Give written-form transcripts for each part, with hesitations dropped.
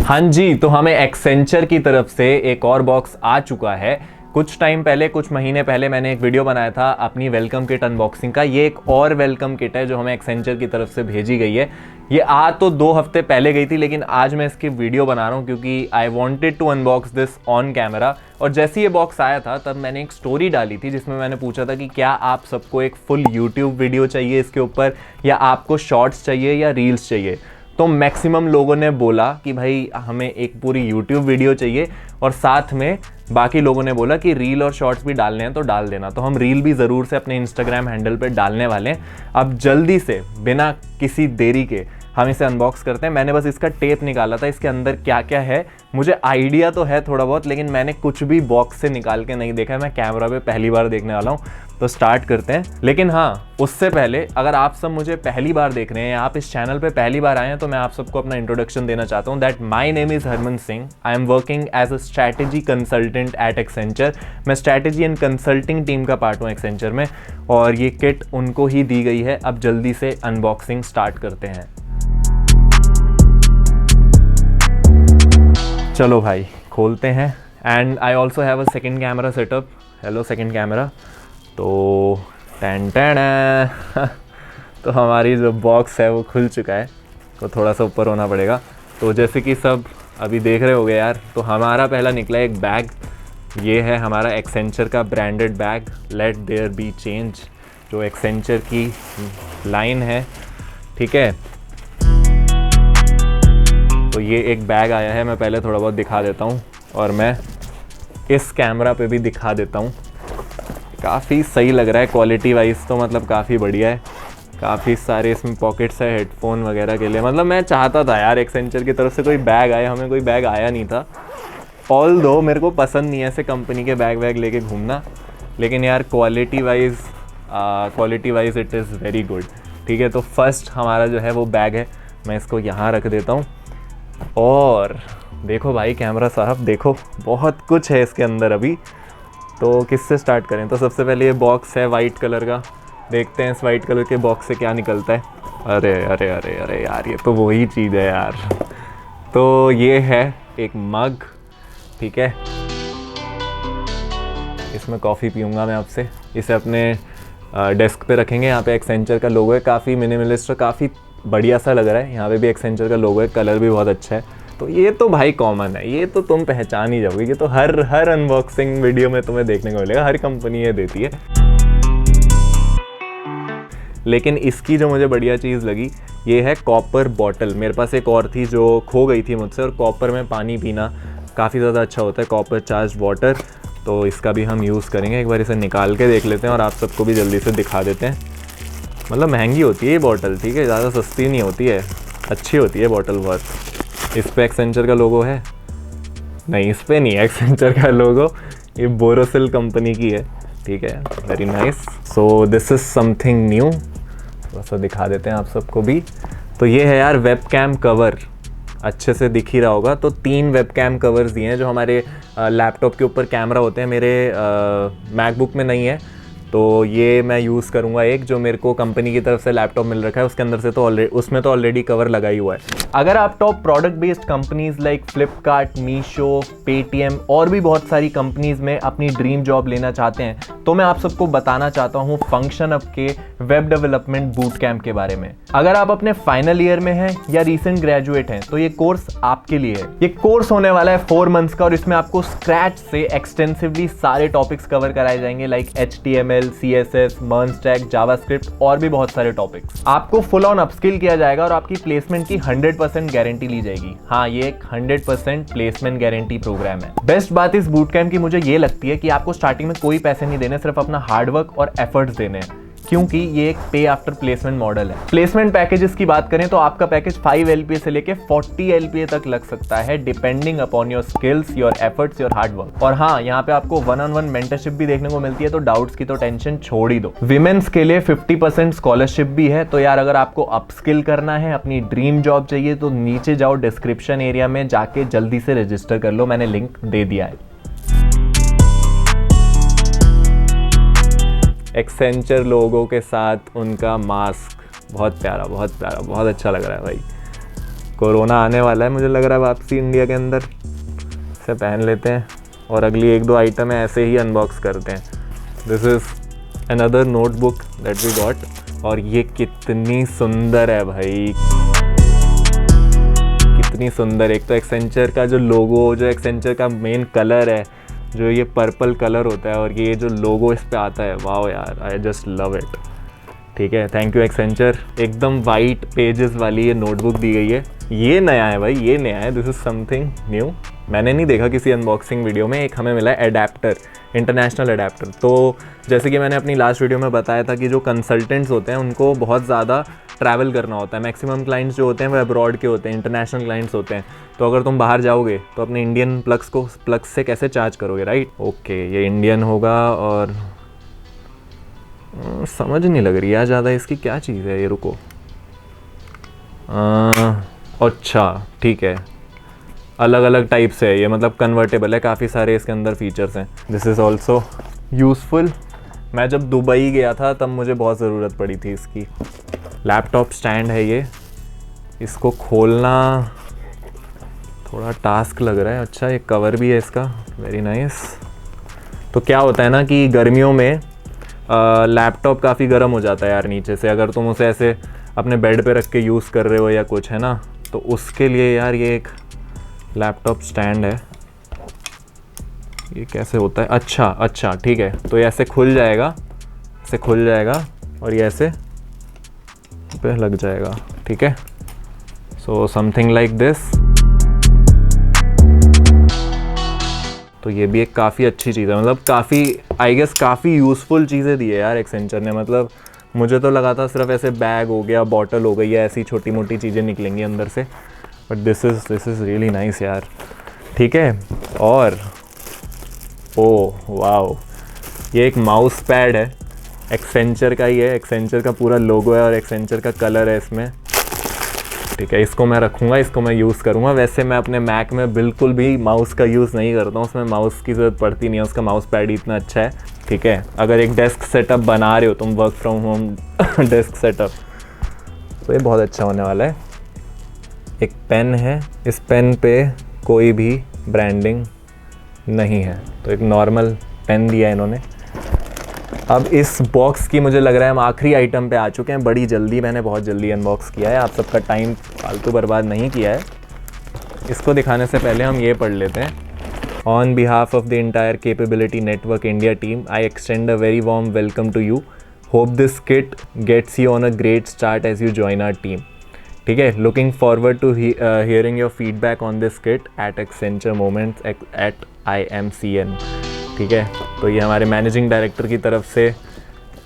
हाँ जी, तो हमें एक्सेंचर की तरफ से एक और बॉक्स आ चुका है। कुछ टाइम पहले, कुछ महीने पहले मैंने एक वीडियो बनाया था अपनी वेलकम किट अनबॉक्सिंग का। ये एक और वेलकम किट है जो हमें एक्सेंचर की तरफ से भेजी गई है। ये आ तो 2 हफ्ते पहले गई थी, लेकिन आज मैं इसकी वीडियो बना रहा हूँ क्योंकि I wanted to unbox this on camera. और जैसे ये बॉक्स आया था तब मैंने एक स्टोरी डाली थी जिसमें मैंने पूछा था कि क्या आप सबको एक फुल यूट्यूब वीडियो चाहिए इसके ऊपर, या आपको शॉर्ट्स चाहिए या रील्स चाहिए। तो मैक्सिमम लोगों ने बोला कि भाई हमें एक पूरी यूट्यूब वीडियो चाहिए, और साथ में बाकी लोगों ने बोला कि रील और शॉर्ट्स भी डालने हैं तो डाल देना। तो हम रील भी ज़रूर से अपने इंस्टाग्राम हैंडल पे डालने वाले हैं। अब जल्दी से बिना किसी देरी के हम इसे अनबॉक्स करते हैं। मैंने बस इसका टेप निकाला था, इसके अंदर क्या क्या है मुझे आइडिया तो है थोड़ा बहुत, लेकिन मैंने कुछ भी बॉक्स से निकाल के नहीं देखा है। मैं कैमरा पे पहली बार देखने वाला हूँ, तो स्टार्ट करते हैं। लेकिन हाँ, उससे पहले अगर आप सब मुझे पहली बार देख रहे हैं या आप इस चैनल पे पहली बार आए हैं, तो मैं आप सबको अपना इंट्रोडक्शन देना चाहता हूँ। That my name is Harman Singh. I am working as a strategy consultant at Accenture. मैं स्ट्रैटेजी एंड कंसल्टिंग टीम का पार्ट हूँ एक्सेंचर में, और ये किट उनको ही दी गई है। अब जल्दी से अनबॉक्सिंग स्टार्ट करते हैं। चलो भाई, खोलते हैं। And I also have a second camera setup. Hello second camera. तो टैन टैन तो हमारी जो बॉक्स है वो खुल चुका है, तो थोड़ा सा ऊपर होना पड़ेगा। तो जैसे कि सब अभी देख रहे होगे यार, तो हमारा पहला निकला एक बैग। ये है हमारा एक्सेंचर का branded bag, let there be change, जो एक्सेंचर की लाइन है। ठीक है, तो ये एक बैग आया है। मैं पहले थोड़ा बहुत दिखा देता हूँ और मैं इस कैमरा पे भी दिखा देता हूँ। काफ़ी सही लग रहा है क्वालिटी वाइज, तो मतलब काफ़ी बढ़िया है। काफ़ी सारे इसमें पॉकेट्स है हेडफोन वगैरह के लिए। मतलब मैं चाहता था यार एक्सेंचर की तरफ से कोई बैग आए, हमें कोई बैग आया नहीं था। ऑल दो मेरे को पसंद नहीं है ऐसे कंपनी के बैग वैग लेके घूमना, लेकिन यार quality wise it is very good. ठीक है, तो फर्स्ट हमारा जो है वो बैग है। मैं इसको यहाँ रख देता हूँ। और देखो भाई कैमरा साहब, देखो बहुत कुछ है इसके अंदर अभी। तो किससे स्टार्ट करें? तो सबसे पहले ये बॉक्स है वाइट कलर का। देखते हैं इस वाइट कलर के बॉक्स से क्या निकलता है। अरे अरे अरे अरे यार, ये तो वही चीज़ है यार। तो ये है एक मग। ठीक है, इसमें कॉफ़ी पीऊँगा मैं आपसे। इसे अपने डेस्क पे रखेंगे। यहाँ पे एक्सेंचर का लोगो है, काफ़ी मिनिमलिस्ट, काफ़ी बढ़िया सा लग रहा है। यहाँ पे भी एक्सेंचर का लोगो है, कलर भी बहुत अच्छा है। तो ये तो भाई कॉमन है, ये तो तुम पहचान ही जाओगे। ये तो हर अनबॉक्सिंग वीडियो में तुम्हें देखने को मिलेगा, हर कंपनी ये देती है। लेकिन इसकी जो मुझे बढ़िया चीज़ लगी, ये है कॉपर बॉटल। मेरे पास एक और थी जो खो गई थी मुझसे, और कॉपर में पानी पीना काफ़ी ज़्यादा अच्छा होता है, कॉपर चार्ज वाटर। तो इसका भी हम यूज़ करेंगे। एक बार इसे निकाल के देख लेते हैं और आप सबको भी जल्दी से दिखा देते हैं। मतलब महंगी होती है ये बॉटल, ठीक है, ज़्यादा सस्ती नहीं होती है, अच्छी होती है बॉटल बहुत। इस पे एक्सेंचर का लोगो है? नहीं, इस पे नहीं है एक्सेंचर का लोगो, ये बोरोसिल कंपनी की है। ठीक है, very nice. So this is something new. थोड़ा सा दिखा देते हैं आप सबको भी। तो ये है यार वेबकैम कवर, अच्छे से दिख ही रहा होगा। तो 3 वेबकैम कवर्स दिए हैं जो हमारे लैपटॉप के ऊपर कैमरा होते हैं। मेरे मैकबुक में नहीं है, तो ये मैं यूज़ करूँगा एक जो मेरे को कंपनी की तरफ से लैपटॉप मिल रखा है, उसके अंदर से तो उसमें तो ऑलरेडी कवर लगा ही हुआ है। अगर आप top product based companies like Flipkart, Meesho, Paytm और भी बहुत सारी कंपनीज में अपनी ड्रीम जॉब लेना चाहते हैं, तो मैं आप सबको बताना चाहता हूँ फंक्शन अप के वेब डेवलपमेंट बूट कैंप के बारे में। अगर आप अपने फाइनल ईयर में हैं या रिसेंट ग्रेजुएट हैं, तो ये कोर्स आपके लिए है। ये कोर्स होने वाला है 4 मंथ्स का, और इसमें आपको स्क्रैच से एक्सटेंसिवली सारे टॉपिक्स कवर कराए जाएंगे like HTML, CSS, MERN stack, JavaScript और भी बहुत सारे टॉपिक्स। आपको फुल ऑन अपस्किल किया जाएगा और आपकी प्लेसमेंट की 100% गारंटी ली जाएगी। हाँ, ये एक 100% प्लेसमेंट गारंटी प्रोग्राम है। बेस्ट बात इस बूट कैंप की मुझे ये लगती है कि आपको स्टार्टिंग में कोई पैसे नहीं देने, सिर्फ अपना हार्डवर्क और एफर्ट्स देने हैं, क्योंकि ये एक पे आफ्टर प्लेसमेंट मॉडल है। प्लेसमेंट पैकेजेस की बात करें तो आपका पैकेज 5 LPA से लेके 40 LPA तक लग सकता है, depending upon your skills, your efforts, your hard work. और हाँ, यहाँ पे आपको 1-on-1 मेंटरशिप भी देखने को मिलती है, तो डाउट्स की तो टेंशन छोड़ ही दो। विमेन्स के लिए 50% स्कॉलरशिप भी है। तो यार अगर आपको अपस्किल करना है, अपनी ड्रीम जॉब चाहिए, तो नीचे जाओ, डिस्क्रिप्शन एरिया में जाके जल्दी से रजिस्टर कर लो, मैंने लिंक दे दिया है। एक्सेंचर लोगों के साथ उनका मास्क बहुत प्यारा, बहुत प्यारा, बहुत अच्छा लग रहा है भाई। कोरोना आने वाला है मुझे लग रहा है वापसी इंडिया के अंदर। इसे पहन लेते हैं और अगली 1-2 आइटम है ऐसे ही अनबॉक्स करते हैं। This is another notebook that we got. और ये कितनी सुंदर है भाई, कितनी सुंदर। एक तो एक्सेंचर का जो लोगो, जो एक्सेंचर का मेन कलर है, जो ये पर्पल कलर होता है और ये जो लोगो इस पे आता है, वाओ यार, आई जस्ट लव इट। ठीक है, थैंक यू एक्सेंचर। एकदम वाइट पेजेस वाली ये नोटबुक दी गई है। ये नया है भाई, ये नया है, दिस इज़ समथिंग न्यू। मैंने नहीं देखा किसी अनबॉक्सिंग वीडियो में। एक हमें मिला है एडेप्टर, इंटरनेशनल एडेप्टर। तो जैसे कि मैंने अपनी लास्ट वीडियो में बताया था कि जो कंसल्टेंट्स होते हैं उनको बहुत ज़्यादा ट्रैवल करना होता है। मैक्सिमम क्लाइंट्स जो होते हैं वो अब्रॉड के होते हैं, इंटरनेशनल क्लाइंट्स होते हैं। तो अगर तुम बाहर जाओगे तो अपने इंडियन प्लग्स से कैसे चार्ज करोगे, राइट? ओके, ये इंडियन होगा और समझ नहीं लग रही है ज़्यादा इसकी क्या चीज़ है ये। रुको, अच्छा ठीक है, अलग अलग टाइप से है ये, मतलब कन्वर्टेबल है, काफ़ी सारे इसके अंदर फीचर्स हैं। This is also useful. मैं जब दुबई गया था तब मुझे बहुत ज़रूरत पड़ी थी इसकी। लैपटॉप स्टैंड है ये, इसको खोलना थोड़ा टास्क लग रहा है। अच्छा, एक कवर भी है इसका, वेरी नाइस। तो क्या होता है ना कि गर्मियों में लैपटॉप काफ़ी गर्म हो जाता है यार नीचे से, अगर तुम उसे ऐसे अपने बेड पे रख के यूज़ कर रहे हो या कुछ, है ना, तो उसके लिए यार ये एक लैपटॉप स्टैंड है। ये कैसे होता है? अच्छा ठीक है, तो ये ऐसे खुल जाएगा, ऐसे खुल जाएगा और ये ऐसे पे लग जाएगा। ठीक है, सो समथिंग लाइक दिस। तो ये भी एक काफ़ी अच्छी चीज़ है, मतलब काफ़ी आई गेस काफ़ी यूज़फुल चीज़ें दी है यार एक्सेंचर ने। मतलब मुझे तो लगा था सिर्फ ऐसे बैग हो गया, बॉटल हो गई, या ऐसी छोटी मोटी चीज़ें निकलेंगी अंदर से, but this is really nice यार। ठीक है, और ओह वाओ, ये एक माउस पैड है, एक्सेंचर का ही है, एक्सेंचर का पूरा लोगो है और एक्सेंचर का कलर है इसमें। ठीक है, इसको मैं रखूँगा, इसको मैं यूज़ करूँगा। वैसे मैं अपने मैक में बिल्कुल भी माउस का यूज़ नहीं करता हूँ, उसमें माउस की ज़रूरत पड़ती नहीं है, उसका माउस पैड ही इतना अच्छा है। ठीक है, अगर एक डेस्क सेटअप बना रहे हो तुम, work from home desk setup, तो ये बहुत अच्छा होने वाला है। एक पेन है, इस पेन पे कोई भी ब्रांडिंग नहीं है, तो एक नॉर्मल पेन दिया है इन्होंने। अब इस बॉक्स की मुझे लग रहा है हम आखिरी आइटम पे आ चुके हैं। बड़ी जल्दी, मैंने बहुत जल्दी अनबॉक्स किया है, आप सबका टाइम फालतू बर्बाद नहीं किया है। इसको दिखाने से पहले हम ये पढ़ लेते हैं। On behalf of the entire capability network India team, I extend a very warm welcome to you. Hope this kit gets you on a great start as you join our team. ठीक है, looking forward to hearing your feedback on this kit at Accenture moments at IMCN। ठीक है, तो ये हमारे managing director की तरफ से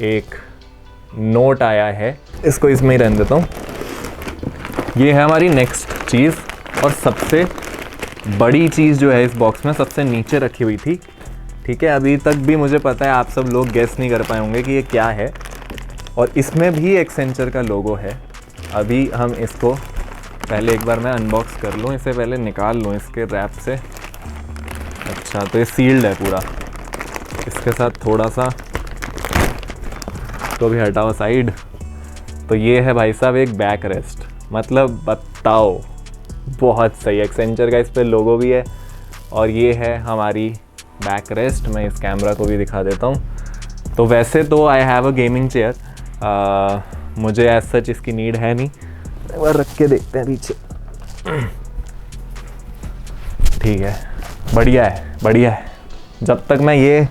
एक नोट आया है, इसको इसमें ही रहने देता हूँ। ये है हमारी नेक्स्ट चीज़, और सबसे बड़ी चीज़ जो है इस बॉक्स में सबसे नीचे रखी हुई थी। ठीक है, अभी तक भी मुझे पता है आप सब लोग गेस नहीं कर पाए होंगे कि ये क्या है, और इसमें भी एक्सेंचर का लोगो है। अभी हम इसको पहले एक बार मैं अनबॉक्स कर लूँ, इसे पहले निकाल लूँ इसके रैप से। अच्छा, तो ये सील्ड है पूरा, इसके साथ थोड़ा सा तो भी हटाओ साइड। तो ये है भाई साहब एक बैक रेस्ट, मतलब बताओ, बहुत सही। एक्सेंचर का इस पर लोगो भी है, और ये है हमारी बैक रेस्ट। मैं इस कैमरा को भी दिखा देता हूँ। तो वैसे तो I have a gaming chair, मुझे एज सच इसकी नीड है नहीं। एक बार रख के देखते हैं पीछे। ठीक है, बढ़िया है, बढ़िया है। जब तक मैं ये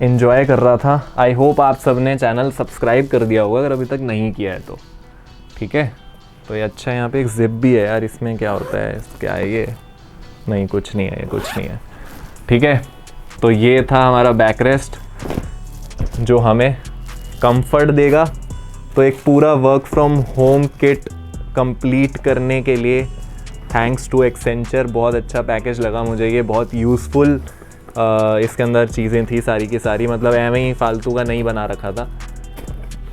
इन्जॉय कर रहा था, आई होप आप सब ने चैनल सब्सक्राइब कर दिया होगा अगर अभी तक नहीं किया है तो। ठीक है, तो ये अच्छा है। यहाँ पे एक जिप भी है यार, इसमें क्या होता है, क्या है ये? नहीं, कुछ नहीं है, ये कुछ नहीं है। ठीक है, तो ये था हमारा बैक रेस्ट जो हमें कंफर्ट देगा। तो एक पूरा work from home kit complete करने के लिए थैंक्स टू एक्सेंचर, बहुत अच्छा पैकेज लगा मुझे ये, बहुत यूज़फुल इसके अंदर चीज़ें थी सारी की सारी। मतलब एवं ही फालतू का नहीं बना रखा था,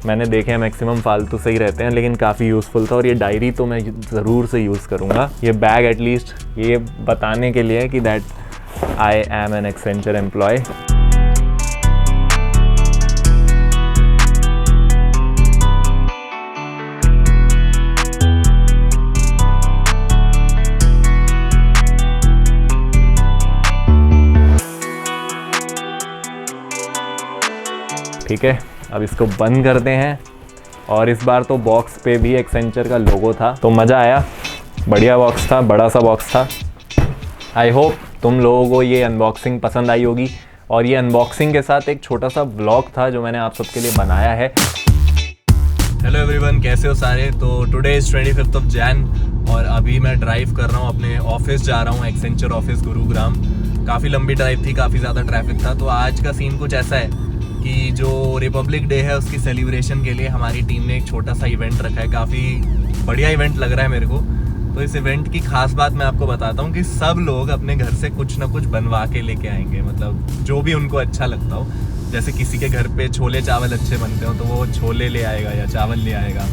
मैंने देखे हैं मैक्सिमम फालतू से ही रहते हैं, लेकिन काफ़ी यूज़फुल था। और ये डायरी तो मैं ज़रूर से यूज़ करूँगा। ये बैग एटलीस्ट ये बताने के लिए कि that I am an Accenture employ. ठीक है, अब इसको बंद करते हैं। और इस बार तो बॉक्स पे भी एक्सेंचर का लोगो था, तो मज़ा आया। बढ़िया बॉक्स था, बड़ा सा बॉक्स था। आई होप तुम लोगों को ये अनबॉक्सिंग पसंद आई होगी। और ये अनबॉक्सिंग के साथ एक छोटा सा व्लॉग था जो मैंने आप सबके लिए बनाया है। हेलो एवरीवन, कैसे हो सारे। तो टुडे इज़ 25 जैन और अभी मैं ड्राइव कर रहा हूँ, अपने ऑफिस जा रहा हूँ, एक्सेंचर ऑफिस गुरुग्राम। काफ़ी लंबी ड्राइव थी, काफ़ी ज़्यादा ट्रैफिक था। तो आज का सीन कुछ ऐसा है कि जो रिपब्लिक डे है उसकी सेलिब्रेशन के लिए हमारी टीम ने एक छोटा सा इवेंट रखा है। काफ़ी बढ़िया इवेंट लग रहा है मेरे को। तो इस इवेंट की खास बात मैं आपको बताता हूँ कि सब लोग अपने घर से कुछ ना कुछ बनवा के लेके आएंगे, मतलब जो भी उनको अच्छा लगता हो। जैसे किसी के घर पे छोले चावल अच्छे बनते हो तो वो छोले ले आएगा या चावल ले आएगा।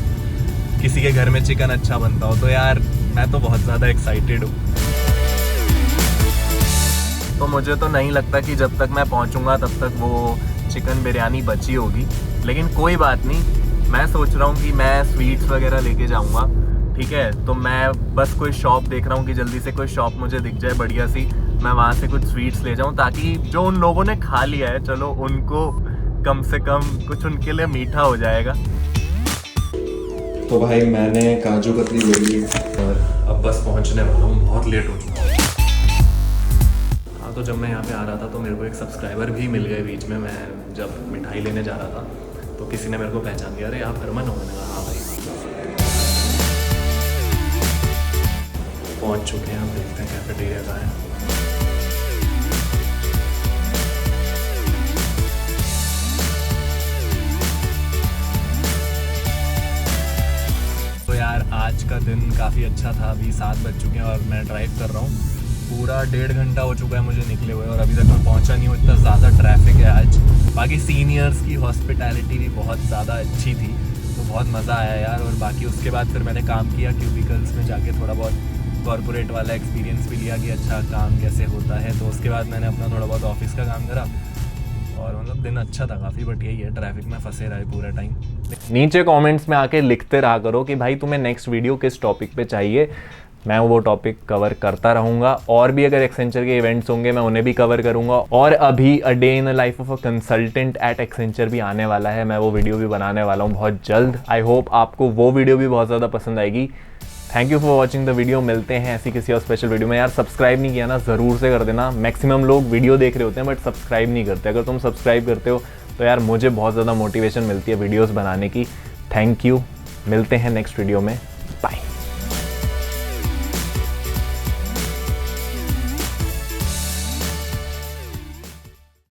किसी के घर में चिकन अच्छा बनता हो। तो यार मैं तो बहुत ज़्यादा एक्साइटेड हूँ। तो मुझे तो नहीं लगता कि जब तक मैं पहुँचूँगा तब तक वो चिकन बिरयानी बची होगी, लेकिन कोई बात नहीं। मैं सोच रहा हूँ कि मैं स्वीट्स वगैरह लेके जाऊँगा, ठीक है। तो मैं बस कोई शॉप देख रहा हूँ कि जल्दी से कोई शॉप मुझे दिख जाए बढ़िया सी, मैं वहाँ से कुछ स्वीट्स ले जाऊँ, ताकि जो उन लोगों ने खा लिया है चलो उनको कम से कम कुछ उनके लिए मीठा हो जाएगा। तो भाई मैंने काजू कतली ले ली और अब बस पहुँचने वाला हूँ, बहुत लेट हो चुका है। हाँ, तो जब मैं यहाँ पे आ रहा था तो मेरे को एक सब्सक्राइबर भी मिल गए बीच में। मैं जब मिठाई लेने जा रहा था तो किसी ने मेरे को पहचान दिया, अरे आप हरमन हो। मैंने कहा हाँ भाई। पहुँच चुके हैं, हम देखते हैं कैफेटेरिया का है। तो यार आज का दिन काफ़ी अच्छा था। अभी 7 बज चुके हैं और मैं ड्राइव कर रहा हूँ। पूरा 1.5 घंटा हो चुका है मुझे निकले हुए और अभी तक मैं पहुँचा नहीं हूँ। इतना ज़्यादा ट्रैफिक है आज। बाकी सीनियर्स की हॉस्पिटैलिटी भी बहुत ज़्यादा अच्छी थी, तो बहुत मज़ा आया यार। और बाकी उसके बाद फिर मैंने काम किया क्यूबिकल्स में जाके, थोड़ा बहुत कॉर्पोरेट वाला एक्सपीरियंस भी लिया कि अच्छा काम कैसे होता है। तो उसके बाद मैंने अपना थोड़ा बहुत ऑफिस का काम करा और मतलब दिन अच्छा था काफ़ी। बट यही है, ट्रैफिक में फंसे रहे पूरा टाइम। नीचे कमेंट्स में आके लिखते रहा करो कि भाई तुम्हें नेक्स्ट वीडियो किस टॉपिक पे चाहिए, मैं वो टॉपिक कवर करता रहूँगा। और भी अगर एक्सेंचर के इवेंट्स होंगे मैं उन्हें भी कवर करूँगा। और अभी a day in the life of a consultant at Accenture भी आने वाला है, मैं वो वीडियो भी बनाने वाला हूँ बहुत जल्द। आई होप आपको वो वीडियो भी बहुत ज़्यादा पसंद आएगी। Thank you for watching the video. मिलते हैं ऐसी किसी और स्पेशल वीडियो में। यार सब्सक्राइब नहीं किया ना, ज़रूर से कर देना। मैक्सिमम लोग वीडियो देख रहे होते हैं बट सब्सक्राइब नहीं करते। अगर तुम सब्सक्राइब करते हो तो यार मुझे बहुत ज़्यादा मोटिवेशन मिलती है वीडियोज़ बनाने की। थैंक यू, मिलते हैं नेक्स्ट वीडियो में। बाय।